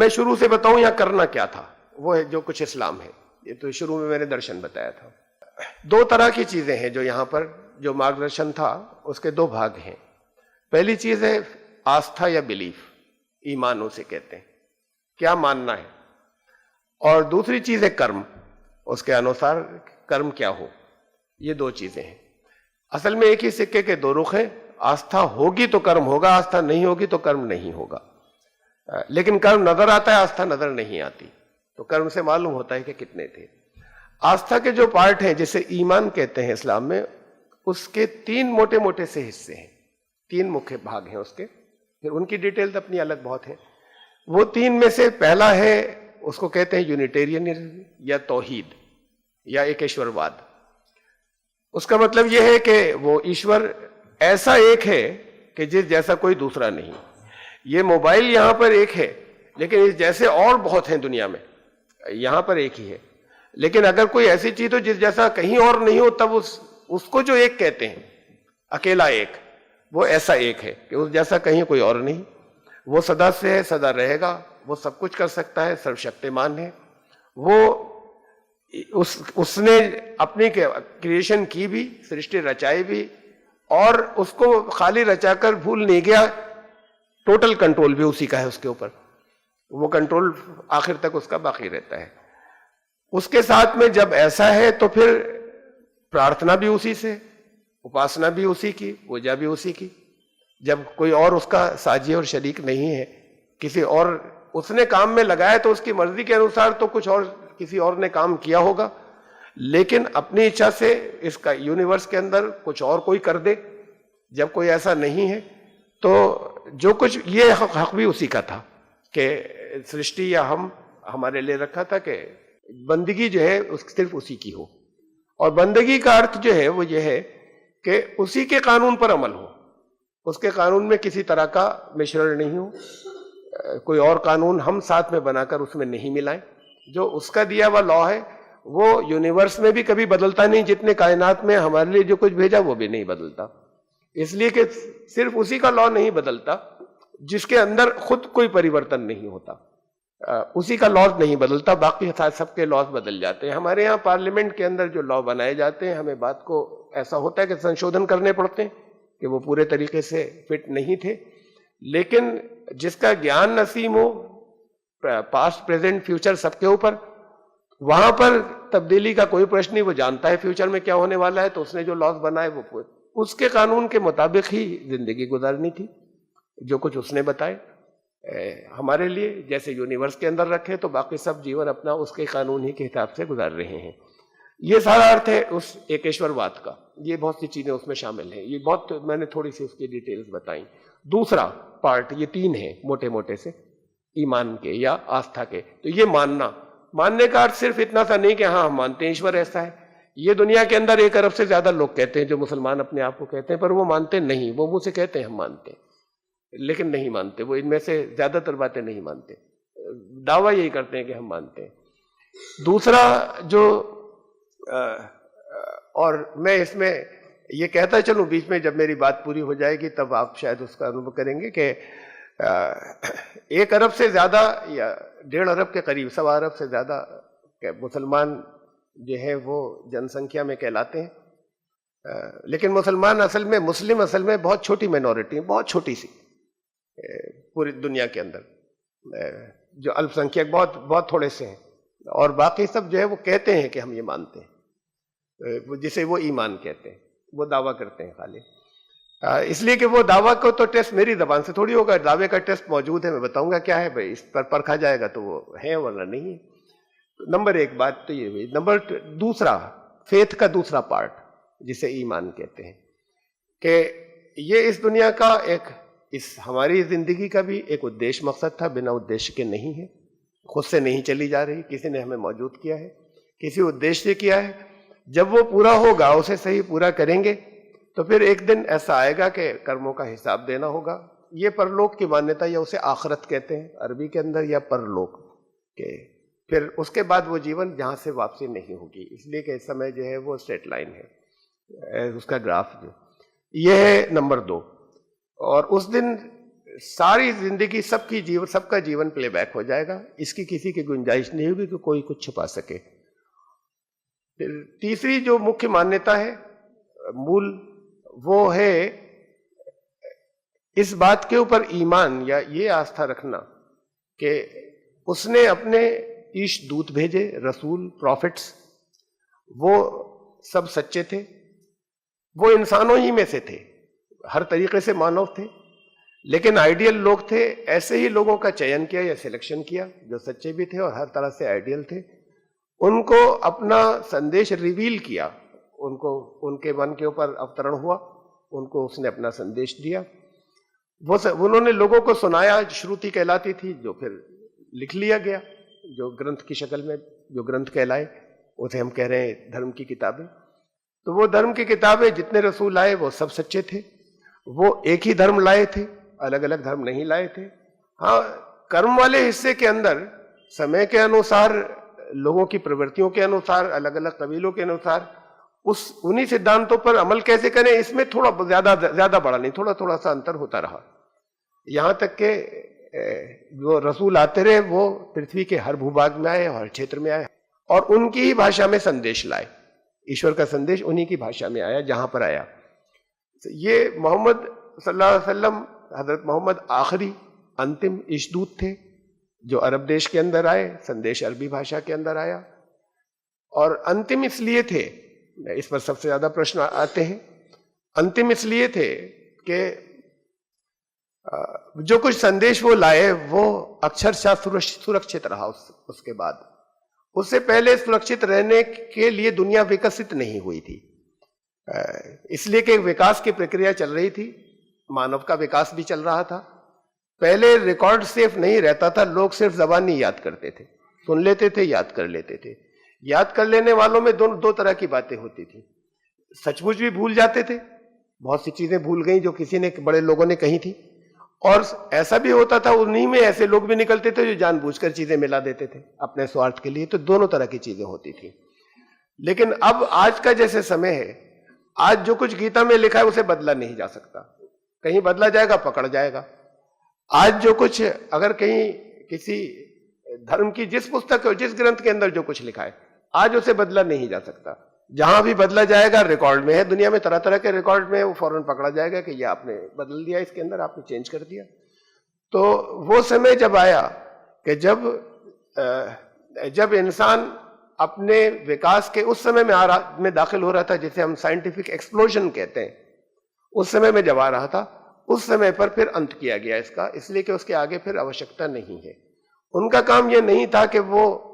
मैं शुरू से बताऊं यहाँ करना क्या था, वो है जो कुछ इस्लाम है। ये तो शुरू में मैंने दर्शन बताया था। दो तरह की चीजें हैं जो यहाँ पर जो मार्गदर्शन था उसके दो भाग हैं। पहली चीज है आस्था या बिलीफ, ईमान उसे कहते हैं, क्या मानना है। और दूसरी चीज है कर्म, उसके अनुसार कर्म क्या हो। ये दो चीजें हैं। असल में एक ही सिक्के के दो रुख हैं। आस्था होगी तो कर्म होगा, आस्था नहीं होगी तो कर्म नहीं होगा। लेकिन कर्म नजर आता है, आस्था नजर नहीं आती। तो कर्म से मालूम होता है कि कितने थे। आस्था के जो पार्ट हैं जिसे ईमान कहते हैं इस्लाम में, उसके तीन मोटे मोटे से हिस्से हैं, तीन मुख्य भाग हैं उसके। फिर उनकी डिटेल्स अपनी अलग बहुत है। वो तीन में से पहला है, उसको कहते हैं यूनिटेरियनिज्म या तौहीद या एकेश्वरवाद। उसका मतलब यह है कि वो ईश्वर ऐसा एक है कि जिस जैसा कोई दूसरा नहीं। ये मोबाइल यहां पर एक है, लेकिन इस जैसे और बहुत हैं दुनिया में, यहां पर एक ही है। लेकिन अगर कोई ऐसी चीज हो जिस जैसा कहीं और नहीं हो, तब उसको जो एक कहते हैं, अकेला एक, वो ऐसा एक है कि उस जैसा कहीं कोई और नहीं। वो सदा से है, सदा रहेगा, वो सब कुछ कर सकता है, सर्वशक्तिमान है। वो उसने अपनी क्रिएशन की भी, सृष्टि रचाई भी, और उसको खाली रचाकर भूल नहीं गया। टोटल कंट्रोल भी उसी का है उसके ऊपर। वो कंट्रोल आखिर तक उसका बाकी रहता है। उसके साथ में जब ऐसा है तो फिर प्रार्थना भी उसी से, उपासना भी उसी की, पूजा भी उसी की। जब कोई और उसका साझी और शरीक नहीं है, किसी और उसने काम में लगाया तो उसकी मर्जी के अनुसार तो कुछ और किसी और ने काम किया होगा, लेकिन अपनी इच्छा से इसका यूनिवर्स के अंदर कुछ और कोई कर दे। जब कोई ऐसा नहीं है तो जो कुछ ये हक भी उसी का था कि सृष्टि या हमारे लिए रखा था कि बंदगी जो है सिर्फ उसी की हो। और बंदगी का अर्थ जो है वो ये है कि उसी के कानून पर अमल हो, उसके कानून में किसी तरह का मिश्रण नहीं हो, कोई और कानून हम साथ में बनाकर उसमें नहीं मिलाएं। जो उसका दिया हुआ लॉ है वो यूनिवर्स में भी कभी बदलता नहीं, जितने कायनात में हमारे लिए जो कुछ भेजा वो भी नहीं बदलता। इसलिए कि सिर्फ उसी का लॉ नहीं बदलता जिसके अंदर खुद कोई परिवर्तन नहीं होता, उसी का लॉज नहीं बदलता, बाकी सबके लॉज बदल जाते हैं। हमारे यहाँ पार्लियामेंट के अंदर जो लॉ बनाए जाते हैं, हमें बात को ऐसा होता है कि संशोधन करने पड़ते हैं कि वो पूरे तरीके से फिट नहीं थे। लेकिन जिसका ज्ञान नसीम हो, पास्ट प्रेजेंट फ्यूचर सबके ऊपर, वहां पर तब्दीली का कोई प्रश्न नहीं। वो जानता है फ्यूचर में क्या होने वाला है, तो उसने जो लॉज बनाए वो उसके कानून के मुताबिक ही जिंदगी गुजारनी थी। जो कुछ उसने बताए हमारे लिए जैसे यूनिवर्स के अंदर रखे, तो बाकी सब जीवन अपना उसके कानून ही के हिसाब से गुजार रहे हैं। ये सारा अर्थ है उस एकेश्वरवाद का। ये बहुत सी चीजें उसमें शामिल हैं। ये बहुत मैंने थोड़ी सी उसकी डिटेल्स बताई। दूसरा पार्ट, ये तीन है मोटे मोटे से ईमान के या आस्था के। तो ये मानने का अर्थ सिर्फ इतना सा नहीं कि हाँ हम मानते हैं ईश्वर ऐसा है। ये दुनिया के अंदर 1 अरब से ज्यादा लोग कहते हैं जो मुसलमान अपने आप को कहते हैं, पर वो मानते नहीं। वो मुझसे कहते हैं हम मानते हैं, लेकिन नहीं मानते। वो इनमें से ज्यादातर बातें नहीं मानते, दावा यही करते हैं कि हम मानते हैं। दूसरा जो और मैं इसमें ये कहता चलूं, बीच में जब मेरी बात पूरी हो जाएगी तब आप शायद उसका अनुभव करेंगे कि 1 अरब से ज्यादा या 1.5 अरब के करीब, 1.25 अरब से ज्यादा मुसलमान जो है वो जनसंख्या में कहलाते हैं। लेकिन मुसलमान असल में, मुस्लिम असल में बहुत छोटी माइनॉरिटी है, बहुत छोटी सी पूरी दुनिया के अंदर। जो अल्पसंख्यक बहुत बहुत थोड़े से हैं, और बाकी सब जो है वो कहते हैं कि हम ये मानते हैं, जिसे वो ईमान कहते हैं, वो दावा करते हैं खाली। इसलिए कि वो दावा को तो टेस्ट मेरी जबान से थोड़ी होगा, दावे का टेस्ट मौजूद है, मैं बताऊंगा क्या है भाई, इस पर परखा जाएगा तो वो है वरना नहीं है। नंबर 1 बात तो ये हुई। नंबर दूसरा, फेथ का दूसरा पार्ट जिसे ईमान कहते हैं, कि ये इस दुनिया का इस हमारी जिंदगी का भी एक उद्देश्य मकसद था, बिना उद्देश्य के नहीं है, खुद से नहीं चली जा रही, किसी ने हमें मौजूद किया है, किसी उद्देश्य से किया है। जब वो पूरा होगा, उसे सही पूरा करेंगे, तो फिर एक दिन ऐसा आएगा कि कर्मों का हिसाब देना होगा। ये परलोक की मान्यता, या उसे आखरत कहते हैं अरबी के अंदर, या परलोक के। फिर उसके बाद वो जीवन जहां से वापसी नहीं होगी, इसलिए कि इस समय जो है वो स्ट्रेट लाइन है, उसका ग्राफ जो ये है। नंबर 2, और उस दिन सारी जिंदगी सबका जीवन प्लेबैक हो जाएगा, इसकी किसी की गुंजाइश नहीं होगी कि कोई कुछ छुपा सके। फिर तीसरी जो मुख्य मान्यता है मूल, वो है इस बात के ऊपर ईमान या ये आस्था रखना कि उसने अपने ईश दूत भेजे, रसूल, प्रॉफिट्स, वो सब सच्चे थे, वो इंसानों ही में से थे, हर तरीके से मानव थे, लेकिन आइडियल लोग थे। ऐसे ही लोगों का चयन किया या सिलेक्शन किया जो सच्चे भी थे और हर तरह से आइडियल थे। उनको अपना संदेश रिवील किया, उनको उनके मन के ऊपर अवतरण हुआ, उनको उसने अपना संदेश दिया। उन्होंने लोगों को सुनाया, श्रुति कहलाती थी, जो फिर लिख लिया गया, जो ग्रंथ की शक्ल में, जो ग्रंथ कहलाए, उसे हम कह रहे हैं धर्म की किताबें। तो वो धर्म की किताबें, जितने रसूल आए वो सब सच्चे थे, वो एक ही धर्म लाए थे, अलग अलग धर्म नहीं लाए थे। हाँ, कर्म वाले हिस्से के अंदर समय के अनुसार, लोगों की प्रवृत्तियों के अनुसार, अलग अलग कबीलों के अनुसार उन्हीं सिद्धांतों पर अमल कैसे करें, इसमें थोड़ा ज्यादा बड़ा नहीं, थोड़ा थोड़ा सा अंतर होता रहा। यहां तक के जो रसूल आते रहे वो पृथ्वी के हर भूभाग में आए, हर क्षेत्र में आए और उनकी ही भाषा में संदेश लाए। ईश्वर का संदेश उन्हीं की भाषा में आया जहां पर आया। ये मोहम्मद सल्लल्लाहु अलैहि वसल्लम, हजरत मोहम्मद आखिरी अंतिम ईशदूत थे जो अरब देश के अंदर आए, संदेश अरबी भाषा के अंदर आया। और अंतिम इसलिए थे, इस पर सबसे ज्यादा प्रश्न आते हैं, अंतिम इसलिए थे कि जो कुछ संदेश वो लाए वो अक्षरशः सुरक्षित रहा। उसके बाद, उससे पहले सुरक्षित रहने के लिए दुनिया विकसित नहीं हुई थी, इसलिए कि विकास की प्रक्रिया चल रही थी, मानव का विकास भी चल रहा था। पहले रिकॉर्ड सेफ नहीं रहता था, लोग सिर्फ जबानी याद करते थे, सुन लेते थे, याद कर लेते थे। याद कर लेने वालों में दो तरह की बातें होती थी, सचमुच भी भूल जाते थे, बहुत सी चीजें भूल गई जो किसी ने, बड़े लोगों ने कही थी, और ऐसा भी होता था उन्हीं में ऐसे लोग भी निकलते थे जो जानबूझकर चीजें मिला देते थे अपने स्वार्थ के लिए। तो दोनों तरह की चीजें होती थी। लेकिन अब आज का जैसे समय है, आज जो कुछ गीता में लिखा है उसे बदला नहीं जा सकता, कहीं बदला जाएगा पकड़ जाएगा। आज जो कुछ, अगर कहीं किसी धर्म की जिस पुस्तक और जिस ग्रंथ के अंदर जो कुछ लिखा है, आज उसे बदला नहीं जा सकता। जहां भी बदला जाएगा, रिकॉर्ड में है, दुनिया में तरह तरह के रिकॉर्ड में, वो फौरन पकड़ा जाएगा कि ये आपने बदल दिया, इसके अंदर आपने चेंज कर दिया। तो वो समय जब आया कि जब इंसान अपने विकास के उस समय में दाखिल हो रहा था जिसे हम साइंटिफिक एक्सप्लोजन कहते हैं, उस समय में जब आ रहा था, उस समय पर फिर अंत किया गया इसका, इसलिए कि उसके आगे फिर आवश्यकता नहीं है। उनका काम यह नहीं था कि वो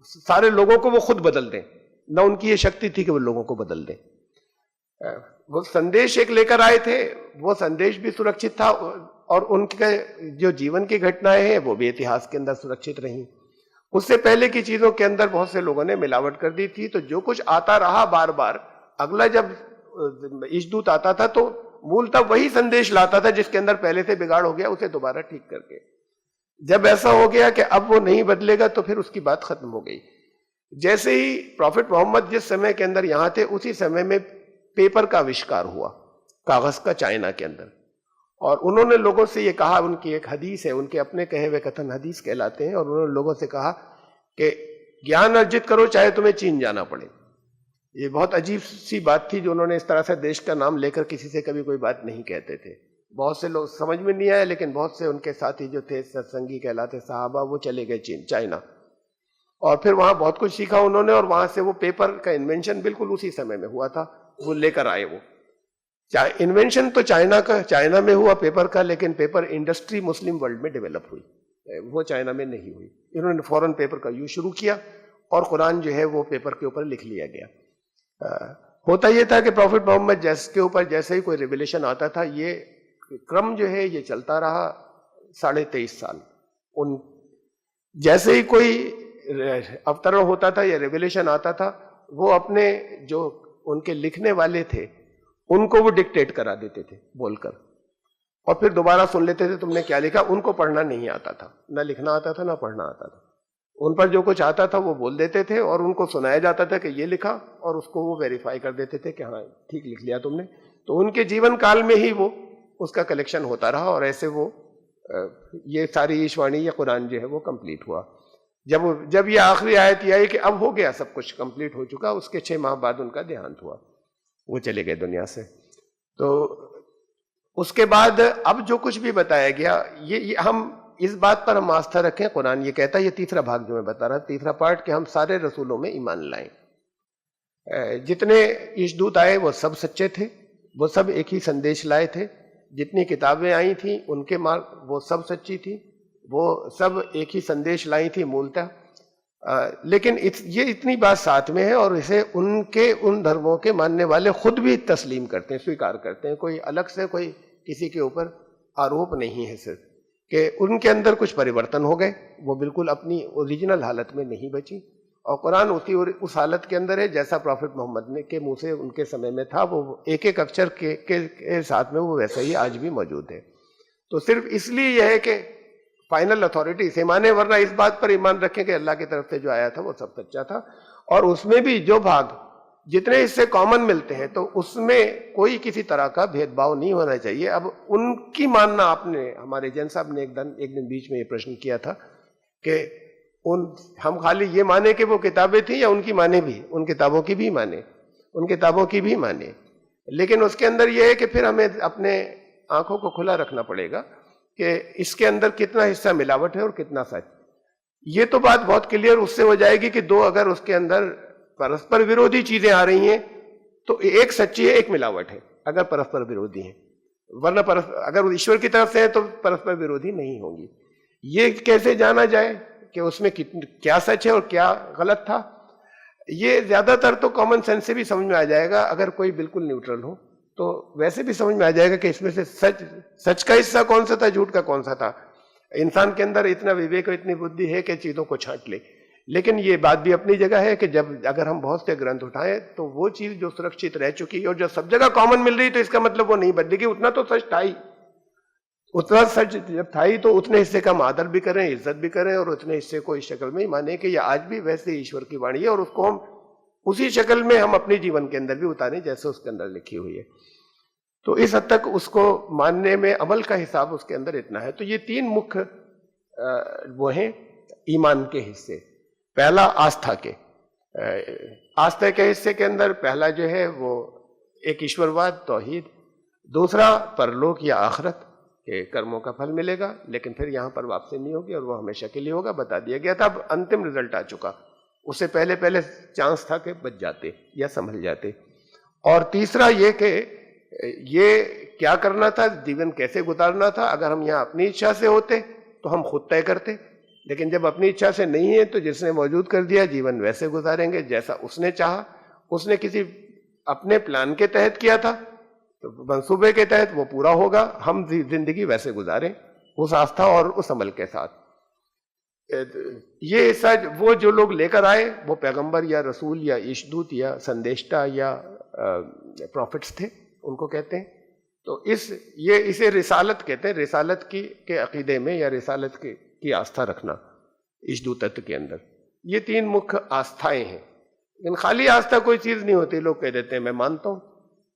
सारे लोगों को वो खुद बदल दें, न उनकी ये शक्ति थी कि वो लोगों को बदल दें। वो संदेश एक लेकर आए थे, वो संदेश भी सुरक्षित था और उनके जो जीवन की घटनाएं हैं वो भी इतिहास के अंदर सुरक्षित रहीं। उससे पहले की चीजों के अंदर बहुत से लोगों ने मिलावट कर दी थी, तो जो कुछ आता रहा बार बार, अगला जब ईशदूत आता था तो मूलतः वही संदेश लाता था जिसके अंदर पहले से बिगाड़ हो गया, उसे दोबारा ठीक करके। जब ऐसा हो गया कि अब वो नहीं बदलेगा तो फिर उसकी बात खत्म हो गई। जैसे ही प्रॉफिट मोहम्मद जिस समय के अंदर यहां थे, उसी समय में पेपर का आविष्कार हुआ, कागज का, चाइना के अंदर। और उन्होंने लोगों से ये कहा, उनकी एक हदीस है, उनके अपने कहे हुए कथन हदीस कहलाते हैं, और उन्होंने लोगों से कहा कि ज्ञान अर्जित करो चाहे तुम्हें चीन जाना पड़े। ये बहुत अजीब सी बात थी जो उन्होंने इस तरह से देश का नाम लेकर किसी से कभी कोई बात नहीं कहते थे। बहुत से लोग समझ में नहीं आए, लेकिन बहुत से उनके साथी जो थे, सत्संगी कहलाते साहबा, वो चले गए चाइना, और फिर वहां बहुत कुछ सीखा उन्होंने, और वहां से वो पेपर का इन्वेंशन बिल्कुल उसी समय में हुआ था, वो लेकर आए। वो इन्वेंशन तो चाइना में हुआ पेपर का, लेकिन पेपर इंडस्ट्री मुस्लिम वर्ल्ड में डेवलप हुई, वो चाइना में नहीं हुई। इन्होंने फौरन पेपर का यूज शुरू किया और कुरान जो है वो पेपर के ऊपर लिख लिया गया। होता यह था कि प्रॉफिट मोहम्मद के ऊपर जैसे ही कोई रिविलेशन आता था, ये क्रम जो है ये चलता रहा 23.5 साल। उन जैसे ही कोई अवतरण होता था या रिविलेशन आता था, वो अपने जो उनके लिखने वाले थे उनको वो डिक्टेट करा देते थे बोलकर, और फिर दोबारा सुन लेते थे तुमने क्या लिखा। उनको पढ़ना नहीं आता था, ना लिखना आता था, ना पढ़ना आता था। उन पर जो कुछ आता था वो बोल देते थे और उनको सुनाया जाता था कि ये लिखा, और उसको वो वेरीफाई कर देते थे कि हाँ ठीक लिख लिया तुमने। तो उनके जीवन काल में ही वो उसका कलेक्शन होता रहा और ऐसे वो ये सारी ईशवाणी या कुरान जो है वो कंप्लीट हुआ। जब ये आखिरी आयत ये आई कि अब हो गया, सब कुछ कंप्लीट हो चुका, उसके 6 माह बाद उनका देहांत हुआ, वो चले गए दुनिया से। तो उसके बाद अब जो कुछ भी बताया गया, ये हम इस बात पर हम आस्था रखें, कुरान ये कहता है, ये तीसरा भाग जो मैं बता रहा, तीसरा पार्ट, कि हम सारे रसूलों में ईमान लाएं। जितने ईशदूत आए वो सब सच्चे थे, वो सब एक ही संदेश लाए थे। जितनी किताबें आई थी उनके मार्ग वो सब सच्ची थी, वो सब एक ही संदेश लाई थी मूलतः। लेकिन ये इतनी बात साथ में है और इसे उन धर्मों के मानने वाले खुद भी तस्लीम करते हैं, स्वीकार करते हैं। कोई अलग से कोई किसी के ऊपर आरोप नहीं है सिर्फ कि उनके अंदर कुछ परिवर्तन हो गए, वो बिल्कुल अपनी ओरिजिनल हालत में नहीं बची। और कुरान उस हालत के अंदर है जैसा प्रॉफिट मोहम्मद ने के मुंह से उनके समय में था, वो एक एक अक्षर के साथ में वो वैसा ही आज भी मौजूद है। तो सिर्फ इसलिए यह है कि फाइनल अथॉरिटी से माने, वरना इस बात पर ईमान रखें कि अल्लाह की तरफ से जो आया था वो सब सच्चा था। और उसमें भी जो भाग जितने इससे कॉमन मिलते हैं तो उसमें कोई किसी तरह का भेदभाव नहीं होना चाहिए। अब उनकी मानना, आपने, हमारे जैन साहब ने एक दिन बीच में ये प्रश्न किया था कि हम खाली ये माने कि वो किताबें थी या उनकी माने भी, उन किताबों की भी माने, उन किताबों की भी माने। लेकिन उसके अंदर यह है कि फिर हमें अपने आंखों को खुला रखना पड़ेगा कि इसके अंदर कितना हिस्सा मिलावट है और कितना सच। ये तो बात बहुत क्लियर उससे हो जाएगी कि दो अगर उसके अंदर परस्पर विरोधी चीजें आ रही हैं तो एक सच्ची है, एक मिलावट है, अगर परस्पर विरोधी है। वरना अगर ईश्वर की तरफ से है तो परस्पर विरोधी नहीं होंगी। ये कैसे जाना जाए कि उसमें क्या सच है और क्या गलत था? ये ज्यादातर तो कॉमन सेंस से भी समझ में आ जाएगा। अगर कोई बिल्कुल न्यूट्रल हो तो वैसे भी समझ में आ जाएगा कि इसमें से सच का हिस्सा कौन सा था, झूठ का कौन सा था। इंसान के अंदर इतना विवेक और इतनी बुद्धि है कि चीजों को छांट ले। लेकिन ये बात भी अपनी जगह है कि अगर हम बहुत से ग्रंथ उठाएं तो वो चीज जो सुरक्षित रह चुकी और जो सब जगह कॉमन मिल रही तो इसका मतलब वो नहीं बदलेगी। उतना तो सच था ही, उतना सच जब था ही तो उतने हिस्से का हम आदर भी करें, इज्जत भी करें और उतने हिस्से को इस शक्ल में ही माने कि ये आज भी वैसे ईश्वर की वाणी है और उसको हम उसी शक्ल में हम अपने जीवन के अंदर भी उतारें जैसे उसके अंदर लिखी हुई है। तो इस हद तक उसको मानने में अमल का हिसाब उसके अंदर इतना है। तो ये 3 मुख्य वो हैं ईमान के हिस्से। पहला आस्था के हिस्से के अंदर पहला जो है वो एक ईश्वरवाद, तौहीद। दूसरा परलोक या आखिरत के कर्मों का फल मिलेगा, लेकिन फिर यहां पर वापसी नहीं होगी और वो हमेशा के लिए होगा, बता दिया गया था। अब अंतिम रिजल्ट आ चुका, उससे पहले चांस था कि बच जाते या संभल जाते। और तीसरा ये कि ये क्या करना था, जीवन कैसे गुजारना था। अगर हम यहाँ अपनी इच्छा से होते तो हम खुद तय करते, लेकिन जब अपनी इच्छा से नहीं है तो जिसने मौजूद कर दिया, जीवन वैसे गुजारेंगे जैसा उसने चाहा। उसने किसी अपने प्लान के तहत किया था तो मंसूबे के तहत वो पूरा होगा। हम जिंदगी वैसे गुजारें उस आस्था और उस अमल के साथ। ये सच वो जो लोग लेकर आए वो पैगंबर या रसूल या ईशदूत या संदेष्टा या प्रॉफिट्स थे, उनको कहते हैं। तो इसे रिसालत कहते हैं। रिसालत के अकीदे में या रिसालत की आस्था रखना ईशदूत तत्व के अंदर, ये 3 मुख्य आस्थाएं हैं। लेकिन खाली आस्था कोई चीज नहीं होती। लोग कह देते हैं मैं मानता हूं,